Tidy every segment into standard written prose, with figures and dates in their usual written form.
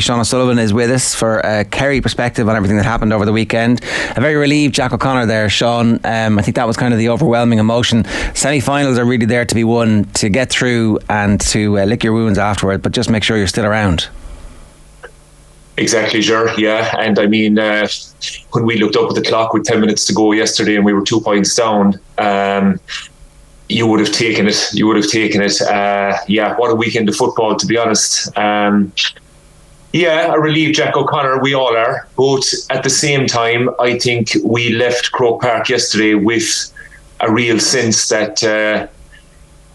Sean O'Sullivan is with us for a Kerry perspective on everything that happened over the weekend. A very relieved Jack O'Connor there, Sean. I think that was kind of the overwhelming emotion. Semi-finals are really there to be won, to get through and to lick your wounds afterward, but just make sure you're still around. Exactly, sure. Yeah. And I mean, when we looked up at the clock with 10 minutes to go yesterday and we were 2 points down, you would have taken it. Yeah, what a weekend of football, to be honest. Yeah, a relieved Jack O'Connor, we all are. But at the same time, I think we left Croke Park yesterday with a real sense that,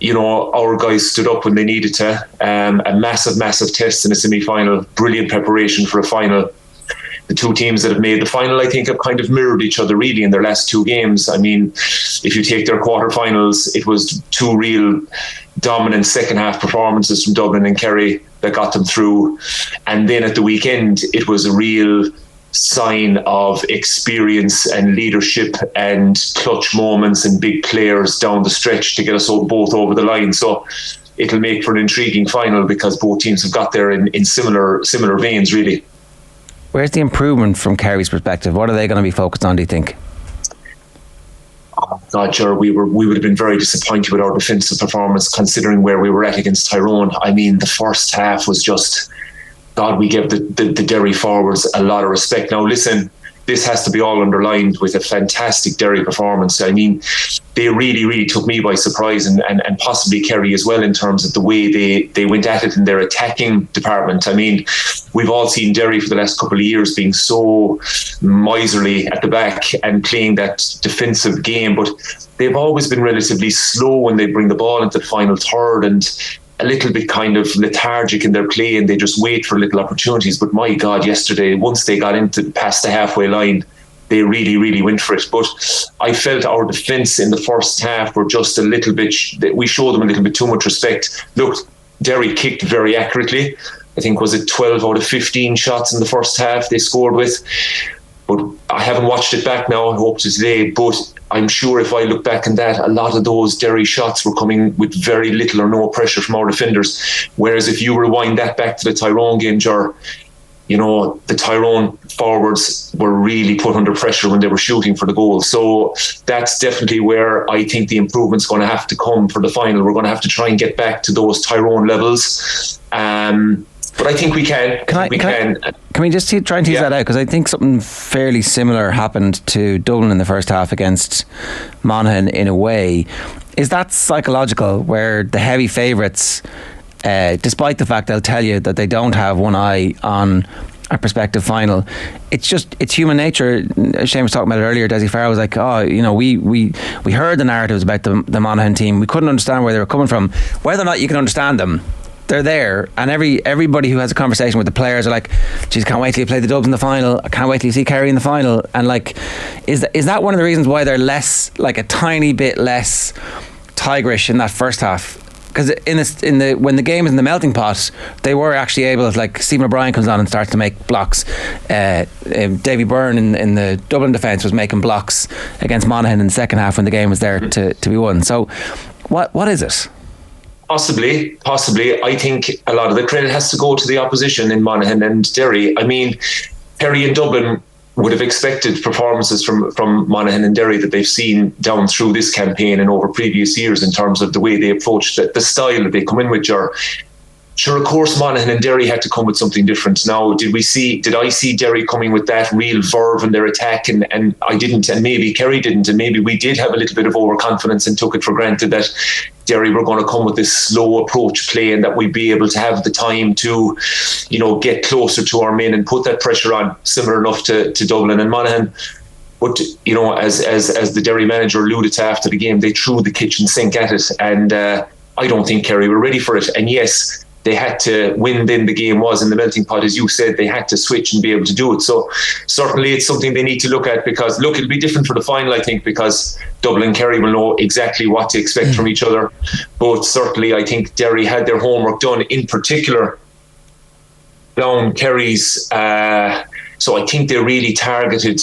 our guys stood up when they needed to. A massive test in a semi-final, brilliant preparation for a final. The two teams that have made the final, I think, have kind of mirrored each other really in their last two games. I mean, if you take their quarterfinals, it was two real dominant second half performances from Dublin and Kerry that got them through. And then at the weekend, it was a real sign of experience and leadership and clutch moments and big players down the stretch to get us both over the line. So it'll make for an intriguing final because both teams have got there in similar veins, really. Where's the improvement from Kerry's perspective? What are they going to be focused on, do you think? Oh, God, sure. We would have been very disappointed with our defensive performance considering where we were at against Tyrone. I mean, the first half was just, God, we gave the Derry forwards a lot of respect. Now, listen, this has to be all underlined with a fantastic Derry performance. I mean, they really took me by surprise and possibly Kerry as well in terms of the way they went at it in their attacking department. I mean, we've all seen Derry for the last couple of years being so miserly at the back and playing that defensive game, but they've always been relatively slow when they bring the ball into the final third and a little bit kind of lethargic in their play and they just wait for little opportunities. But my God, yesterday, once they got past the halfway line, they really went for it. But I felt our defence in the first half were just a little bit, we showed them a little bit too much respect. Look, Derry kicked very accurately. I think, was it 12 out of 15 shots in the first half they scored with? But I haven't watched it back now, I hope to today, but I'm sure if I look back on that, a lot of those Derry shots were coming with very little or no pressure from our defenders. Whereas if you rewind that back to the Tyrone game, Ger, the Tyrone forwards were really put under pressure when they were shooting for the goal. So that's definitely where I think the improvement's going to have to come for the final. We're going to have to try and get back to those Tyrone levels. But I think we can. Can we just try and tease that out? Because I think something fairly similar happened to Dublin in the first half against Monaghan in a way. Is that psychological, where the heavy favourites, despite the fact they'll tell you that they don't have one eye on a prospective final, it's human nature. Shane was talking about it earlier. Desi Farrell was like, we heard the narratives about the Monaghan team. We couldn't understand where they were coming from. Whether or not you can understand them, they're there, and everybody who has a conversation with the players are like, geez, can't wait till you play the Dubs in the final, I can't wait till you see Kerry in the final. And like, is that one of the reasons why they're less, like a tiny bit less tigerish in that first half? Because when the game is in the melting pot, they were actually able to, like, Stephen O'Brien comes on and starts to make blocks. Davy Byrne in the Dublin defence was making blocks against Monaghan in the second half when the game was there to be won. So what is it? Possibly. I think a lot of the credit has to go to the opposition in Monaghan and Derry. I mean, Kerry and Dublin would have expected performances from Monaghan and Derry that they've seen down through this campaign and over previous years in terms of the way they approach the style that they come in with. Sure, of course, Monaghan and Derry had to come with something different. Now, did I see Derry coming with that real verve in their attack? And I didn't, and maybe Kerry didn't, and maybe we did have a little bit of overconfidence and took it for granted that Derry were going to come with this slow approach play and that we'd be able to have the time to, get closer to our men and put that pressure on, similar enough to Dublin and Monaghan. But, as the Derry manager alluded to after the game, they threw the kitchen sink at it. And I don't think Kerry were ready for it. And yes, they had to win. Then the game was in the melting pot, as you said. They had to switch and be able to do it. So certainly it's something they need to look at, because it'll be different for the final, I think, because Dublin and Kerry will know exactly what to expect from each other. But certainly I think Derry had their homework done, in particular down Kerry's. So I think they really targeted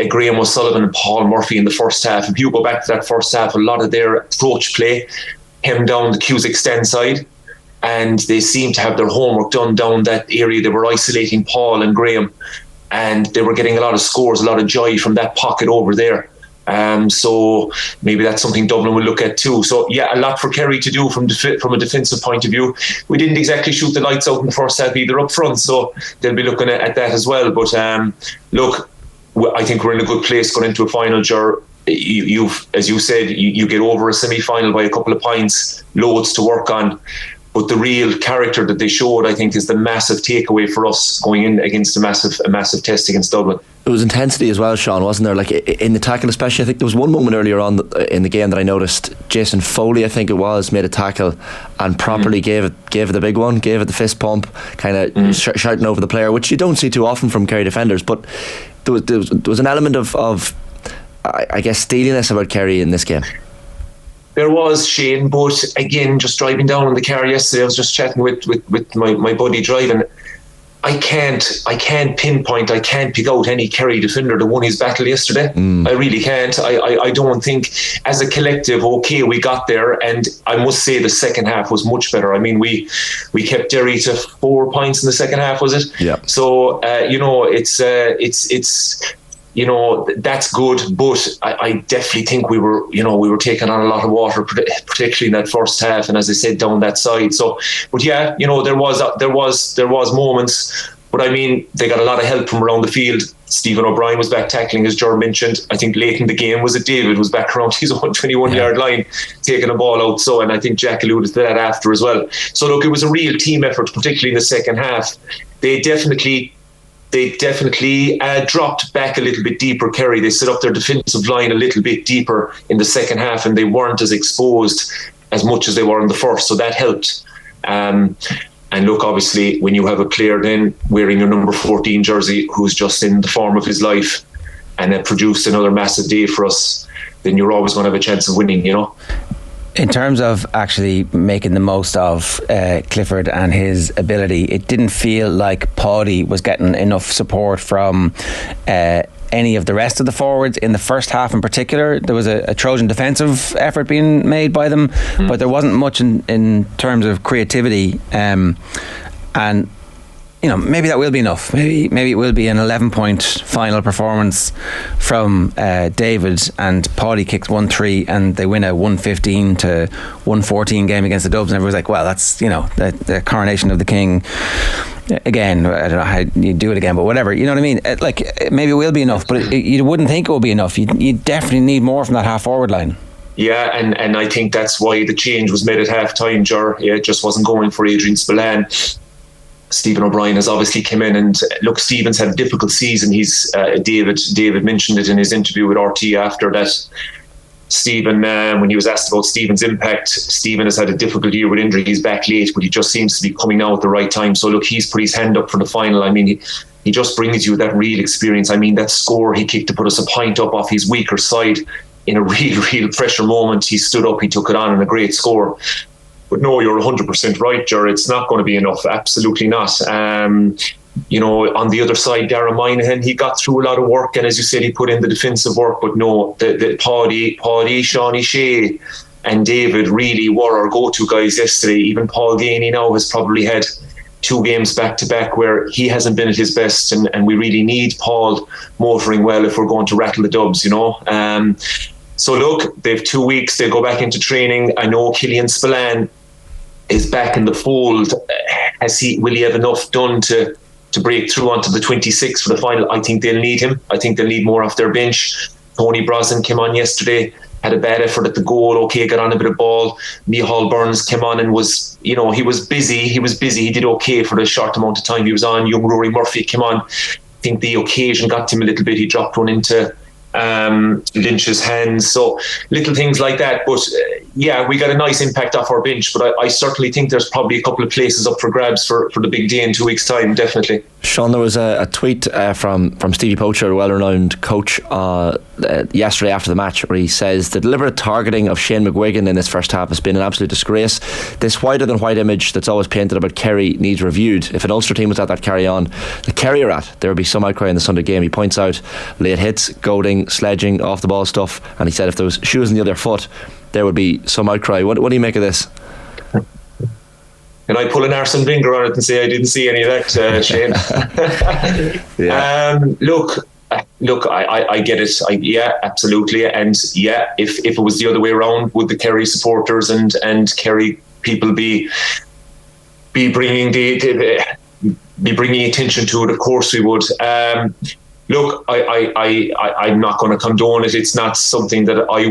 Graham O'Sullivan and Paul Murphy in the first half. If you go back to that first half, a lot of their approach play came down the Cusack stand side. and they seemed to have their homework done down that area. They were isolating Paul and Graham, and they were getting a lot of scores, a lot of joy from that pocket over there. So maybe that's something Dublin will look at too. So yeah, a lot for Kerry to do from a defensive point of view. We didn't exactly shoot the lights out in the first half either up front, so they'll be looking at that as well. But look, I think we're in a good place going into a final, Ger. You've, as you said, you get over a semi-final by a couple of points, loads to work on. But the real character that they showed, I think, is the massive takeaway for us going in against a massive test against Dublin. There was intensity as well, Sean, wasn't there? Like in the tackle especially. I think there was one moment earlier on in the game that I noticed Jason Foley, I think it was, made a tackle and properly gave it the big one, gave it the fist pump, kind of shouting over the player, which you don't see too often from Kerry defenders. But there was an element of I guess, steeliness about Kerry in this game. There was, Shane, but again, just driving down in the car yesterday, I was just chatting with my buddy driving. I can't pinpoint, I can't pick out any Kerry defender that won his battle yesterday. I really can't. I don't think, as a collective, okay, we got there, and I must say the second half was much better. I mean, we kept Derry to 4 points in the second half, was it? Yeah. So it's that's good, but I definitely think we were taking on a lot of water, particularly in that first half, and as I said, down that side. So, but yeah, there was moments, but I mean, they got a lot of help from around the field. Stephen O'Brien was back tackling, as Ger mentioned. I think late in the game was it David was back around his own 21-yard line, taking a ball out. So, and I think Jack alluded to that after as well. So look, it was a real team effort, particularly in the second half. They definitely dropped back a little bit deeper, Kerry. They set up their defensive line a little bit deeper in the second half, and they weren't as exposed as much as they were in the first, so that helped. And look, obviously, when you have a player then wearing your number 14 jersey who's just in the form of his life and it produced another massive day for us, then you're always going to have a chance of winning, In terms of actually making the most of Clifford and his ability, it didn't feel like Paddy was getting enough support from any of the rest of the forwards in the first half in particular. There was a Trojan defensive effort being made by them, but there wasn't much in terms of creativity. And maybe that will be enough. Maybe it will be an 11-point final performance from David, and Paddy kicks 1-3 and they win a 115 to 114 game against the Dubs, and everyone's like, well, that's the coronation of the king again. I don't know how you do it again, but whatever, you know what I mean? Maybe it will be enough, but you wouldn't think it will be enough. You definitely need more from that half forward line. Yeah, and I think that's why the change was made at half time, Ger. Yeah, it just wasn't going for Adrian Spillane. Stephen O'Brien has obviously come in, and look, Stephen's had a difficult season. He's David mentioned it in his interview with RT after that. Stephen, when he was asked about Stephen's impact, Stephen has had a difficult year with injury. He's back late, but he just seems to be coming out at the right time. So look, he's put his hand up for the final. I mean, he just brings you that real experience. I mean, that score he kicked to put us a point up off his weaker side in a real pressure moment. He stood up, he took it on, and a great score. But no, you're 100% right, Ger. It's not going to be enough. Absolutely not. On the other side, Darragh Moynihan, he got through a lot of work, and as you said, he put in the defensive work. But no, the Paddy, Shawnee Shea, and David really were our go-to guys yesterday. Even Paul Gainey now has probably had 2 games back to back where he hasn't been at his best, and we really need Paul motoring well if we're going to rattle the Dubs. So look, they've 2 weeks. They go back into training. I know Killian Spillane is back in the fold. Will he have enough done to break through onto the 26 for the final? I think they'll need him. I think they'll need more off their bench. Tony Brosnan came on yesterday, had a bad effort at the goal. Okay, got on a bit of ball. Micheál Burns came on and was, he was busy. He did okay for the short amount of time he was on. Young Rory Murphy came on. I think the occasion got to him a little bit. He dropped one into Lynch's hands. So little things like that. But yeah, we got a nice impact off our bench, but I certainly think there's probably a couple of places up for grabs for the big day in 2 weeks' time, definitely. Sean, there was a tweet from Stevie Poacher, a well-renowned coach, yesterday after the match, where he says the deliberate targeting of Shane McGuigan in this first half has been an absolute disgrace. This whiter than white image that's always painted about Kerry needs reviewed. If an Ulster team was at that carry on the Kerry are at, there would be some outcry in the Sunday game. He points out late hits, goading, sledging, off the ball stuff, and he said if there was shoes on the other foot, there would be some outcry. What do you make of this? Can I pull an Arsene Wenger on it and say I didn't see any of that, Shane? Look, I get it. Yeah, absolutely. And yeah, if it was the other way around, would the Kerry supporters and Kerry people be bringing bringing attention to it? Of course we would. Look, I'm not going to condone it. It's not something that I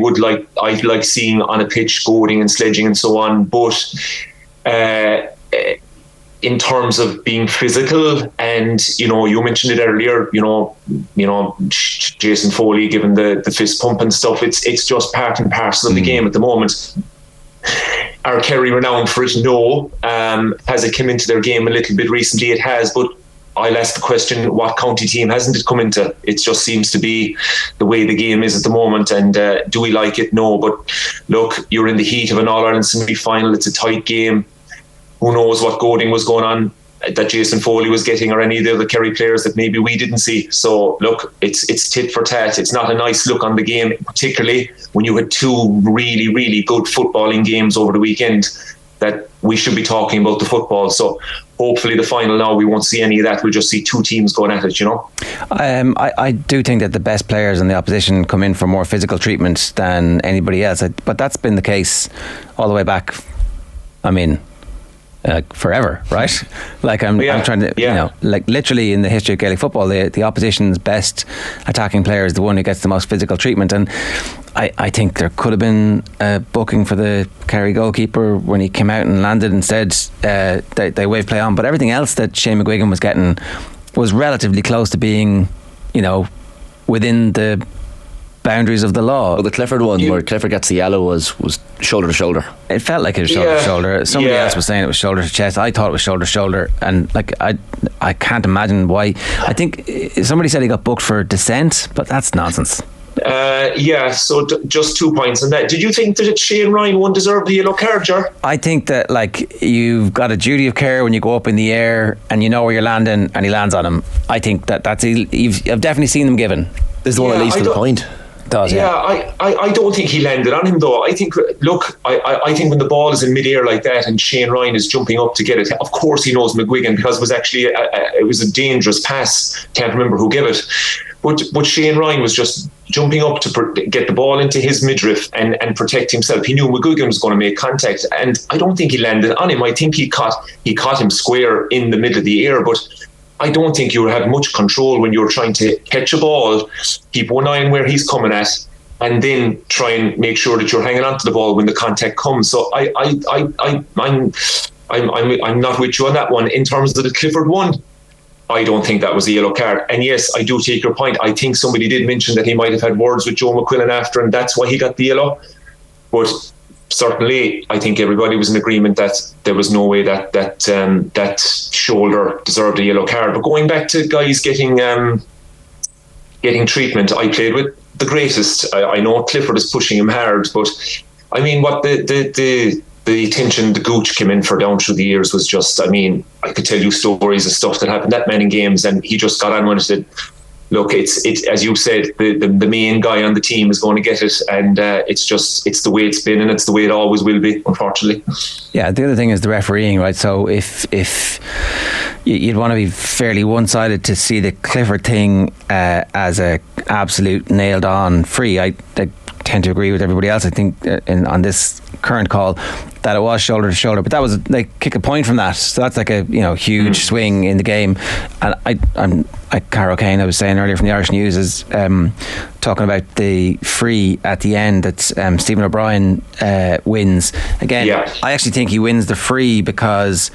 like seeing on a pitch, goading and sledging and so on. But in terms of being physical, and you mentioned it earlier, Jason Foley giving the fist pump and stuff, it's just part and parcel of the game at the moment. Are Kerry renowned for it? No. Has it come into their game a little bit recently? It has, but I'll ask the question, what county team hasn't it come into? It just seems to be the way the game is at the moment. And do we like it? No. But look, you're in the heat of an All-Ireland semi-final. It's a tight game. Who knows what goading was going on that Jason Foley was getting, or any of the other Kerry players that maybe we didn't see. So look, it's tit for tat. It's not a nice look on the game, particularly when you had two really, really good footballing games over the weekend, that we should be talking about the football. So hopefully the final now, we won't see any of that. We'll just see two teams going at it, I do think that the best players in the opposition come in for more physical treatment than anybody else. But that's been the case all the way back. I mean, forever, right? Like I'm trying to, like literally in the history of Gaelic football, the opposition's best attacking player is the one who gets the most physical treatment. And I think there could have been a booking for the Kerry goalkeeper when he came out and landed. Instead, they waved play on. But everything else that Shane McGuigan was getting was relatively close to being, within the boundaries of the law. Well, the Clifford one where Clifford gets the yellow was shoulder to shoulder. It felt like it was shoulder to shoulder. Somebody else was saying it was shoulder to chest. I thought it was shoulder to shoulder, and like I can't imagine why. I think somebody said he got booked for dissent, but that's nonsense. So just 2 points on that. Did you think that Shane Ryan won deserved the yellow card, Jar? I think that like you've got a duty of care when you go up in the air and you know where you're landing, and he lands on him. I think I've definitely seen them given. This is the one that leads to the point. I don't think he landed on him though. I think I think when the ball is in midair like that and Shane Ryan is jumping up to get it, of course he knows McGuigan, because it was actually it was a dangerous pass. Can't remember who gave it, but Shane Ryan was just jumping up to get the ball into his midriff and protect himself. He knew McGuigan was going to make contact, and I don't think he landed on him. I think he caught him square in the middle of the air, but I don't think you have much control when you're trying to catch a ball, keep one eye on where he's coming at, and then try and make sure that you're hanging on to the ball when the contact comes. So I'm not with you on that one. In terms of the Clifford one, I don't think that was a yellow card. And yes, I do take your point. I think somebody did mention that he might have had words with Joe McQuillan after, and that's why he got the yellow. But certainly, I think everybody was in agreement that there was no way that shoulder deserved a yellow card. But going back to guys getting treatment, I played with the greatest. I know Clifford is pushing him hard, but I mean, what the attention the Gooch came in for down through the years was just, I mean, I could tell you stories of stuff that happened that many games, and he just got on with it. Look, it's as you said, the main guy on the team is going to get it, and it's the way it's been, and it's the way it always will be, unfortunately. Yeah, the other thing is the refereeing, right? So if you'd want to be fairly one-sided to see the Clifford thing as a absolute nailed-on free, I tend to agree with everybody else. I think on this current call that it was shoulder to shoulder, but that was like kick a point from that, so that's like a huge swing in the game. And I'm Carol Kane, I was saying earlier from the Irish News, is talking about the free at the end that Stephen O'Brien wins again. I actually think he wins the free because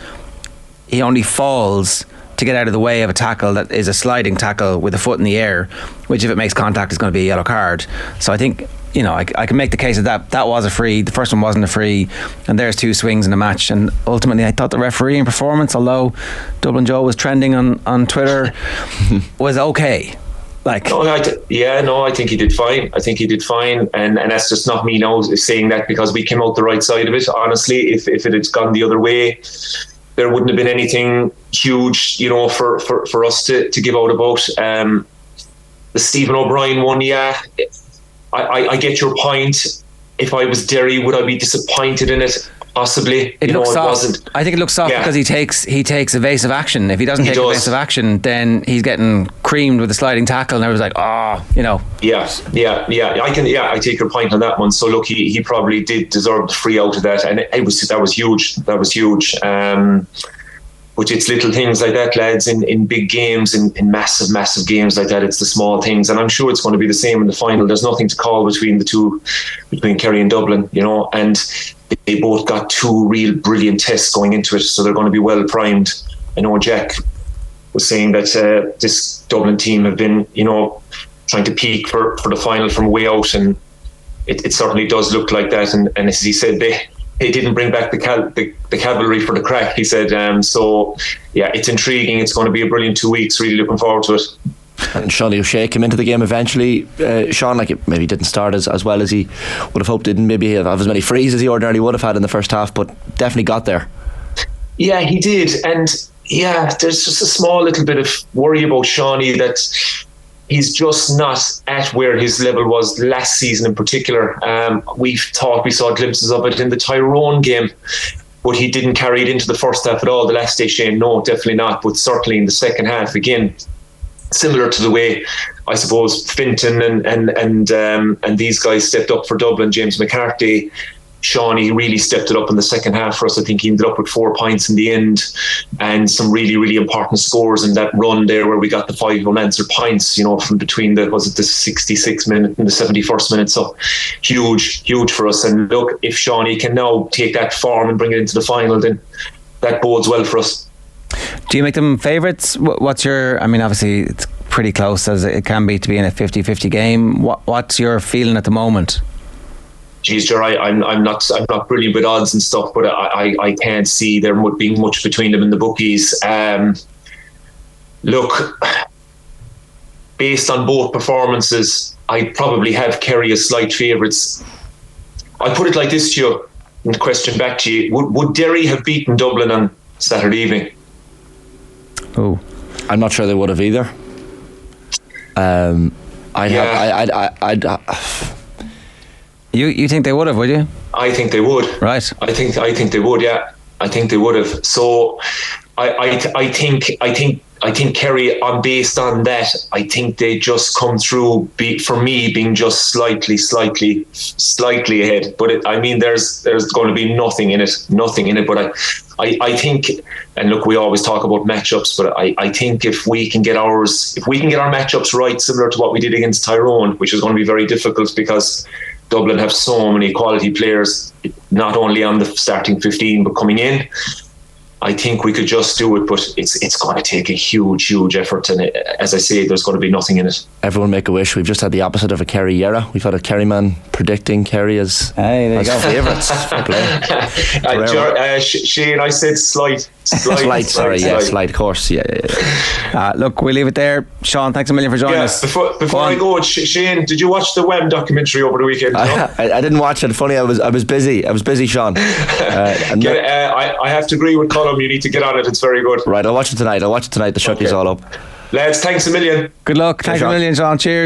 he only falls to get out of the way of a tackle that is a sliding tackle with a foot in the air, which if it makes contact is going to be a yellow card. So I think I can make the case that was a free. The first one wasn't a free, and there's two swings in a match. And ultimately, I thought the refereeing performance, although Dublin Joe was trending on Twitter, was okay. I think he did fine. And that's just not me now saying that because we came out the right side of it. Honestly, if it had gone the other way, there wouldn't have been anything huge, for us to give out about. The Stephen O'Brien one, I get your point. If I was Derry, would I be disappointed in it? possibly. It looks soft. It wasn't. I think it looks soft because he takes evasive action. If he doesn't take evasive action, then he's getting creamed with a sliding tackle, and I was like, Yeah. I take your point on that one. So look, he probably did deserve the free out of that, and that was huge. That was huge. But it's little things like that, lads, in big games, in massive games like that. It's the small things, and I'm sure it's going to be the same in the final. There's nothing to call between the two, between Kerry and Dublin, and they both got two real brilliant tests going into it, so they're going to be well primed. I know Jack was saying that this Dublin team have been, trying to peak for the final from way out, and it certainly does look like that. And as he said, they didn't bring back the cavalry for the crack, he said. So, it's intriguing. It's going to be a brilliant 2 weeks. Really looking forward to it. And Sean O'Shea came into the game eventually. Sean, it maybe didn't start as well as he would have hoped. Didn't maybe have as many frees as he ordinarily would have had in the first half, but definitely got there. Yeah, he did. And, there's just a small little bit of worry about Shawnee that he's just not at where his level was last season in particular. We saw glimpses of it in the Tyrone game, but he didn't carry it into the first half at all. The last day, Shane, no, definitely not. But certainly in the second half, again, similar to the way I suppose Finton and these guys stepped up for Dublin, James McCarthy. Shawnee really stepped it up in the second half for us. I think he ended up with 4 points in the end, and some really, really important scores in that run there where we got the 5 unanswered points, from between the 66th minute and the 71st minute. So huge for us. And look, if Shawnee can now take that form and bring it into the final, then that bodes well for us. Do you make them favourites? What's your, obviously it's pretty close as it can be to be in a 50-50 game. What's your feeling at the moment? Geez, Jerry, I'm not brilliant with odds and stuff, but I can't see there being much between them and the bookies. Look, based on both performances, I probably have Kerry as slight favourites. I put it like this to you, and question back to you: Would Derry have beaten Dublin on Saturday evening? Oh, I'm not sure they would have either. You think they would have, would you? I think they would. Right. I think they would. Yeah, I think they would have. So, I think Kerry, based on that, I think they just come through. For me, being just slightly ahead. But there's going to be nothing in it. But I think, and look, we always talk about matchups, but I think if we can get our matchups right, similar to what we did against Tyrone, which is going to be very difficult because Dublin have so many quality players, not only on the starting 15 but coming in. I think we could just do it, but it's going to take a huge effort, and as I say, there's going to be nothing in it. Everyone make a wish. We've just had the opposite of a Kerry era. We've had a Kerry man predicting Kerry as favourites. Shane, I said slight. Slight, of course. Yeah. Look, we'll leave it there. Sean, thanks a million for joining us. Before I go, Shane, did you watch the Wham documentary over the weekend? I didn't watch it. Funny, I was busy. Sean. I have to agree with Colm. You need to get on it. It's very good. Right, I'll watch it tonight. The Shucky's all up. Lads, thanks a million. Good luck. Thanks a million, Sean. Cheers.